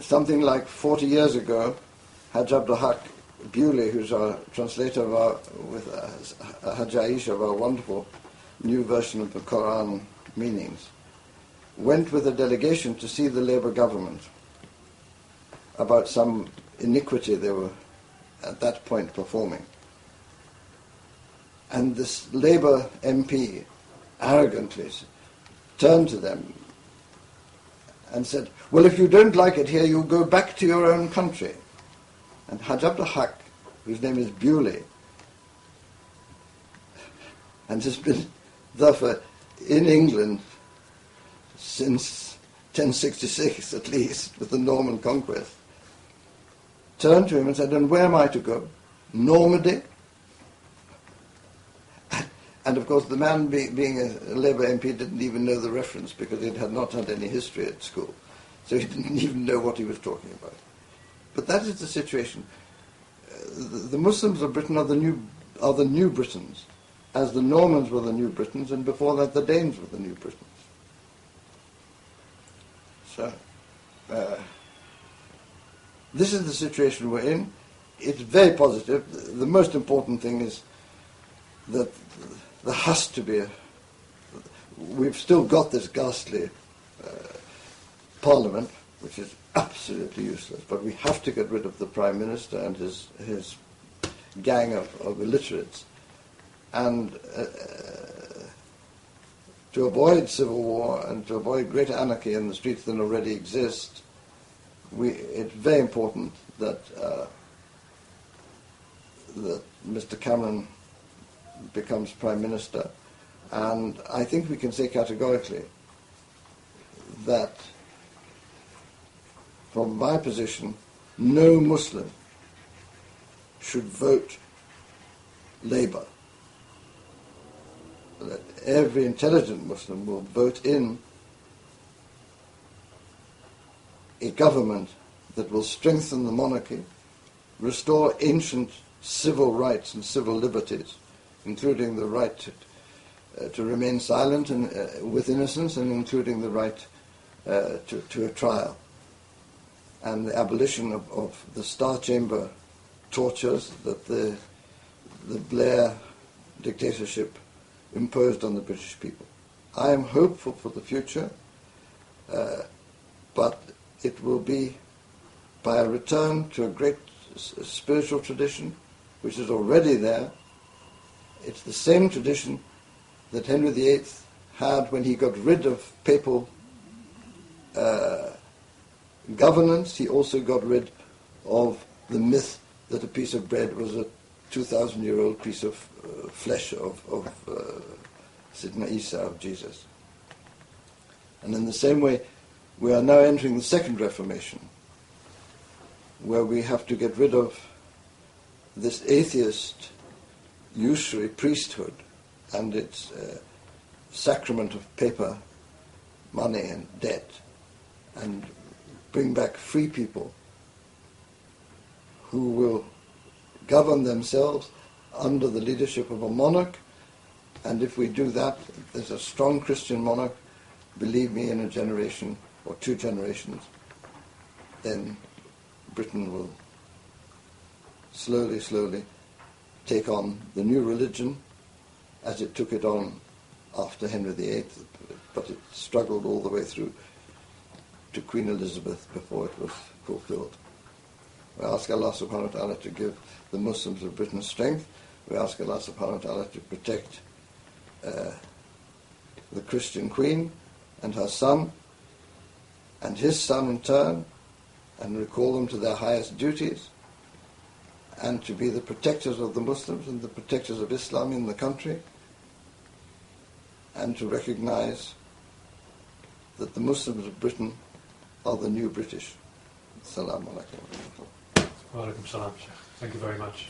something like 40 years ago, Hajj Abdul Haq Bewley, who's our translator of our, with Hajj Aisha, of our wonderful new version of the Quran meanings, went with a delegation to see the Labour government about some iniquity they were at that point performing. And this Labour MP arrogantly turned to them and said, well, if you don't like it here, you go back to your own country. And Hajj Abdul Haq, whose name is Bewley, and has been therefore in England since 1066 at least, with the Norman conquest, turned to him and said, and where am I to go? Normandy? And of course the man, being a Labour MP, didn't even know the reference because he had not had any history at school. So he didn't even know what he was talking about. But that is the situation. The Muslims of Britain are the new Britons, as the Normans were the New Britons, and before that the Danes were the New Britons. So, this is the situation we're in. It's very positive. The most important thing is that there has to be we've still got this ghastly parliament, which is absolutely useless, but we have to get rid of the Prime Minister and his gang of illiterates. And to avoid civil war and to avoid greater anarchy in the streets than already exists, it's very important that that Mr. Cameron becomes Prime Minister. And I think we can say categorically that, from my position, no Muslim should vote Labour. That every intelligent Muslim will vote in a government that will strengthen the monarchy, restore ancient civil rights and civil liberties, including the right to remain silent and with innocence, and including the right to a trial, and the abolition of the Star Chamber tortures that the Blair dictatorship imposed on the British people. I am hopeful for the future, but it will be by a return to a great spiritual tradition, which is already there. It's the same tradition that Henry VIII had when he got rid of papal governance. He also got rid of the myth that a piece of bread was a 2,000-year-old piece of flesh of Sidna Isa, of Jesus. And in the same way, we are now entering the Second Reformation, where we have to get rid of this atheist usury priesthood and its sacrament of paper, money and debt, and bring back free people who will govern themselves under the leadership of a monarch. And if we do that, there's a strong Christian monarch, believe me, in a generation or two generations, then Britain will slowly, slowly take on the new religion as it took it on after Henry VIII, but it struggled all the way through to Queen Elizabeth before it was fulfilled. We ask Allah subhanahu wa ta'ala to give the Muslims of Britain strength. We ask Allah subhanahu wa ta'ala to protect the Christian Queen and her son, and his son in turn, and recall them to their highest duties, and to be the protectors of the Muslims and the protectors of Islam in the country, and to recognize that the Muslims of Britain are the new British. Assalamu alaikum. Wa alaikum salam, Shaykh. Thank you very much.